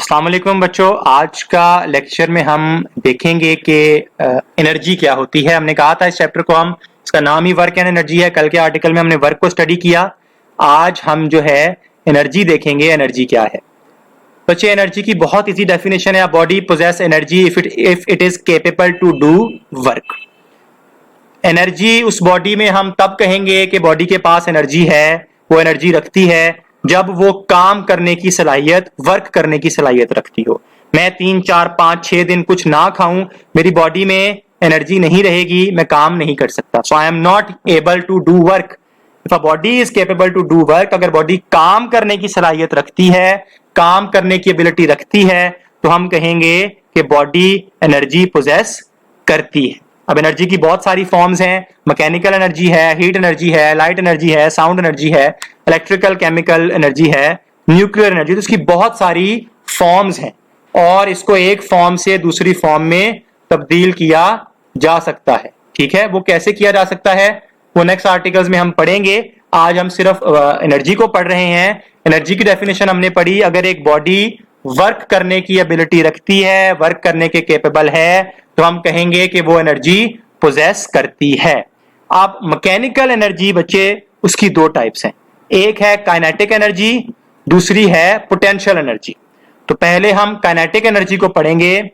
अस्सलाम वालेकुम बच्चों, आज का लेक्चर में हम देखेंगे कि एनर्जी क्या होती है। हमने कहा था इस चैप्टर को हम इसका नाम ही वर्क एंड एनर्जी है। कल के आर्टिकल में हमने वर्क को स्टडी किया। आज हम जो है एनर्जी देखेंगे, एनर्जी क्या है। बच्चे, एनर्जी की बहुत इजी डेफिनेशन है, body possesses energy if it is capable to do work. Energy उस बॉडी में हम तब कहेंगे कि बॉडी के पास एनर्जी है, वो एनर्जी रखती है जब वो काम करने की सलाहियत, वर्क करने की सलाहियत रखती हो। मैं 3, 4, 5, 6 दिन कुछ ना खाऊं, मेरी बॉडी में एनर्जी नहीं रहेगी, मैं काम नहीं कर सकता। So I am not able to do work. If a body is capable to do work, अगर बॉडी काम करने की सलाहियत रखती है, काम करने की एबिलिटी रखती है, तो हम कहेंगे कि बॉडी एनर्जी पोजेस करती है। अब एनर्जी की बहुत सारी फॉर्म्स हैं। मैकेनिकल एनर्जी है, हीट एनर्जी है, लाइट एनर्जी है, साउंड एनर्जी है, इलेक्ट्रिकल केमिकल एनर्जी है, न्यूक्लियर एनर्जी। तो इसकी बहुत सारी फॉर्म्स हैं और इसको एक फॉर्म से दूसरी फॉर्म में तब्दील किया जा सकता है। ठीक है, वो कैसे किया जा सकता है वो नेक्स्ट आर्टिकल्स में हम पढ़ेंगे। आज हम सिर्फ एनर्जी को पढ़ रहे हैं। एनर्जी की डेफिनेशन हमने पढ़ी। अगर एक बॉडी वर्क करने की एबिलिटी रखती है, वर्क करने के केपेबल है, तो हम कहेंगे कि वो एनर्जी पोजेस करती है। अब मैकेनिकल एनर्जी बच्चे, उसकी दो टाइप्स हैं। एक है काइनेटिक एनर्जी, दूसरी है पोटेंशियल एनर्जी। तो पहले हम काइनेटिक एनर्जी को पढ़ेंगे।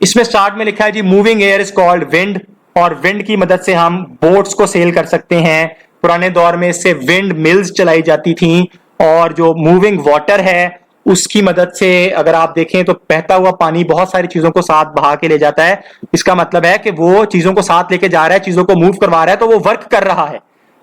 इसमें स्टार्ट में लिखा है जी, moving air is called wind, और विंड की मदद से हम बोट्स को सेल कर सकते हैं। पुराने दौर में इससे विंड मिल्स चलाई जाती थी, और जो मूविंग वाटर है उसकी मदद से अगर आप देखें तो बहता हुआ पानी बहुत सारी चीजों को साथ बहा के ले जाता है। इसका मतलब है कि वो चीजों को साथ लेके जा रहा है, चीजों को मूव करवा रहा है, तो वो वर्क कर रहा है।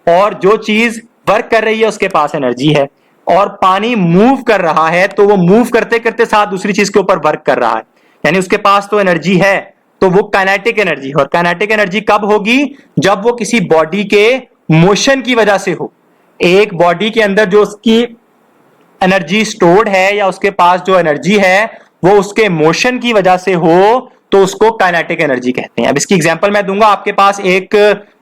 और जो चीज वर्क कर रही है उसके पास एनर्जी है, और पानी मूव कर रहा है तो वो मूव करते करते साथ दूसरी चीज के ऊपर वर्क कर रहा है, यानी उसके पास तो एनर्जी है। तो वो काइनेटिक एनर्जी। और काइनेटिक एनर्जी कब होगी? जब वो किसी बॉडी के मोशन की वजह से हो। एक बॉडी के अंदर जो उसकी एनर्जी स्टोर्ड है या उसके पास जो एनर्जी है वो उसके मोशन की वजह से हो, तो उसको काइनेटिक एनर्जी कहते हैं। अब इसकी एग्जांपल मैं दूंगा। आपके पास एक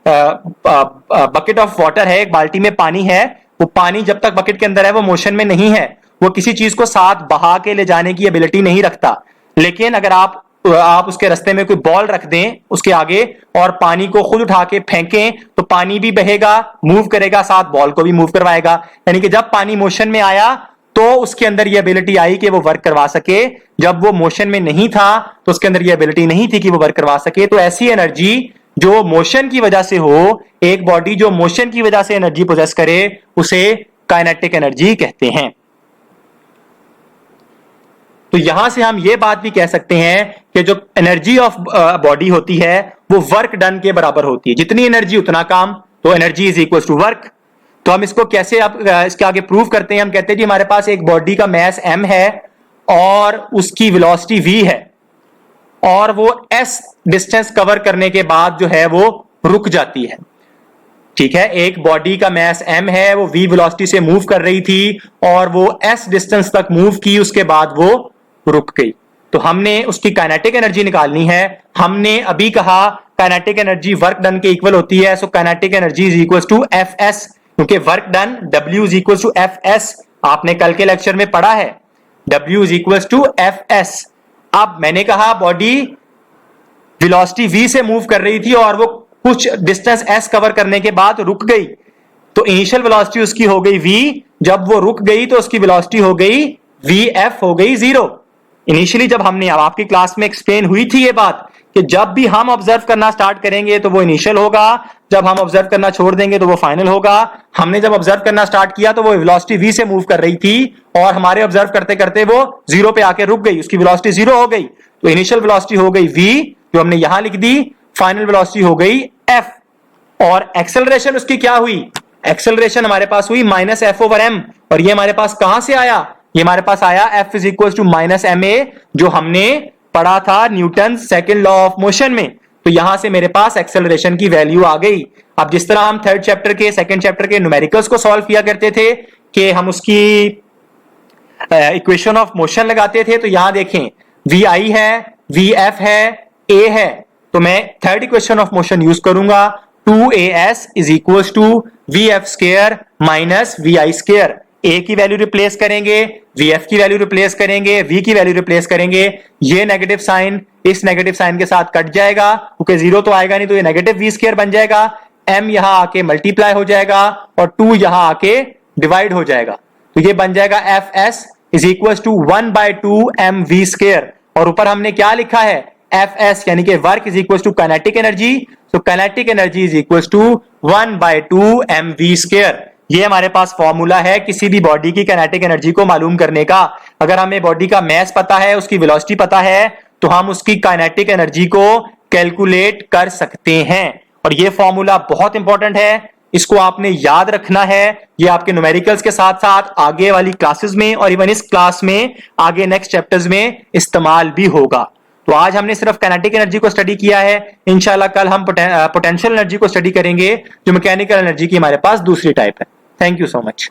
बकेट ऑफ वाटर है, एक बाल्टी में पानी है। वो पानी जब तक बकेट के अंदर है वो मोशन में नहीं है, वो किसी चीज को साथ बहा के ले जाने की एबिलिटी नहीं रखता। लेकिन अगर आप उसके रास्ते में कोई बॉल रख दें उसके आगे और पानी को खुद उठा के फेंकें, तो पानी भी बहेगा, मूव करेगा, साथ बॉल को भी मूव करवाएगा। यानी कि जब पानी मोशन में आया तो उसके अंदर ये एबिलिटी आई कि वो वर्क करवा सके। जब वो मोशन में नहीं था तो उसके अंदर ये एबिलिटी नहीं थी कि वो वर्क करवा सके। तो ऐसी एनर्जी जो मोशन की वजह से हो, एक बॉडी जो मोशन की वजह से एनर्जी पोजेस करे, उसे काइनेटिक एनर्जी कहते हैं। तो यहां से हम ये बात भी कह सकते हैं कि जो एनर्जी ऑफ बॉडी होती है वो वर्क डन के बराबर होती है। जितनी एनर्जी उतना काम, तो energy is equal to work. तो हम इसको कैसे इसके आगे प्रूव करते हैं? हम कहते हैं कि हमारे पास एक बॉडी का मास m है और उसकी वेलोसिटी v है, और वो s डिस्टेंस कवर करने के बाद जो है वो रुक जाती है। ठीक है, एक बॉडी का मास m है, वो v वेलोसिटी से मूव कर रही थी और वो s डिस्टेंस तक मूव की, उसके बाद वो रुक गई। तो हमने उसकी काइनेटिक एनर्जी निकालनी है। हमने अभी कहा काइनेटिक एनर्जी वर्क डन के इक्वल होती है। So kinetic energy is equal to Fs, क्योंकि work done W is equal to Fs। आपने कल के लेक्चर में पढ़ा है, W is equal to Fs। अब मैंने कहा बॉडी वेलोसिटी v से मूव कर रही थी और वो कुछ डिस्टेंस s कवर करने के बाद रुक गई, तो इनिशियल वेलोसिटी उसकी हो गई v। जब वो रुक गई तो उसकी वेलोसिटी हो गई vf, हो गई 0। इनिशियली जब हमने, अब आपकी क्लास में एक्सप्लेन हुई थी ये बात कि जब भी हम ऑब्जर्व करना स्टार्ट करेंगे तो वो इनिशियल होगा, जब हम ऑब्जर्व करना छोड़ देंगे तो वो फाइनल होगा। हमने जब ऑब्जर्व करना स्टार्ट किया तो वो वेलोसिटी v से मूव कर रही थी और हमारे ऑब्जर्व करते करते वो 0 पे आके रुक गई, उसकी वेलोसिटी 0 हो गई। तो इनिशियल वेलोसिटी हो गई v, जो हमने यहां लिख दी, फाइनल वेलोसिटी हो गई f। और एक्सेलरेशन उसकी क्या हुई? एक्सेलरेशन हमारे पास हुई -f/m। और ये हमारे पास कहां से आया? ये हमारे पास आया F is equal to -ma, जो हमने पढ़ा था Newton second law of motion में। तो यहां से मेरे पास एक्सेलरेशन की वैल्यू आ गई। अब जिस तरह हम थर्ड चैप्टर के, सेकंड चैप्टर के न्यूमेरिकल्स को सॉल्व किया करते थे कि हम उसकी इक्वेशन ऑफ मोशन लगाते थे, तो यहां देखें vi है, vf है, a है, तो मैं third equation of motion use करूंगा, 2as is equal to vf square minus vi square. A की वैल्यू रिप्लेस करेंगे, वीएफ की वैल्यू रिप्लेस करेंगे, वी की वैल्यू रिप्लेस करेंगे, ये नेगेटिव साइन इस नेगेटिव साइन के साथ कट जाएगा क्योंकि जीरो तो आएगा नहीं, तो ये नेगेटिव वी स्क्वायर बन जाएगा, m यहां आके मल्टीप्लाई हो जाएगा और 2 यहां आके डिवाइड हो जाएगा, तो ये बन जाएगा F S is equal to 1/2 M we square. और ऊपर हमने क्या लिखा है, एफ एस यानी कि work is equal to kinetic energy, तो kinetic energy is equal to 1/2 M we square. ये हमारे पास फॉर्मूला है किसी भी बॉडी की काइनेटिक एनर्जी को मालूम करने का। अगर हमें बॉडी का मास पता है, उसकी वेलोसिटी पता है, तो हम उसकी काइनेटिक एनर्जी को कैलकुलेट कर सकते हैं। और ये फॉर्मूला बहुत इंपॉर्टेंट है, इसको आपने याद रखना है। ये आपके न्यूमेरिकल्स के साथ साथ आगे वाली क्लासेस में और इवन इस क्लास में आगे नेक्स्ट चैप्टर्स में इस्तेमाल भी होगा। तो आज हमने सिर्फ काइनेटिक एनर्जी को स्टडी किया है, इंशाल्लाह कल हम पोटेंशियल एनर्जी को स्टडी करेंगे जो मैकेनिकल एनर्जी की हमारे पास दूसरी टाइप है। Thank you so much.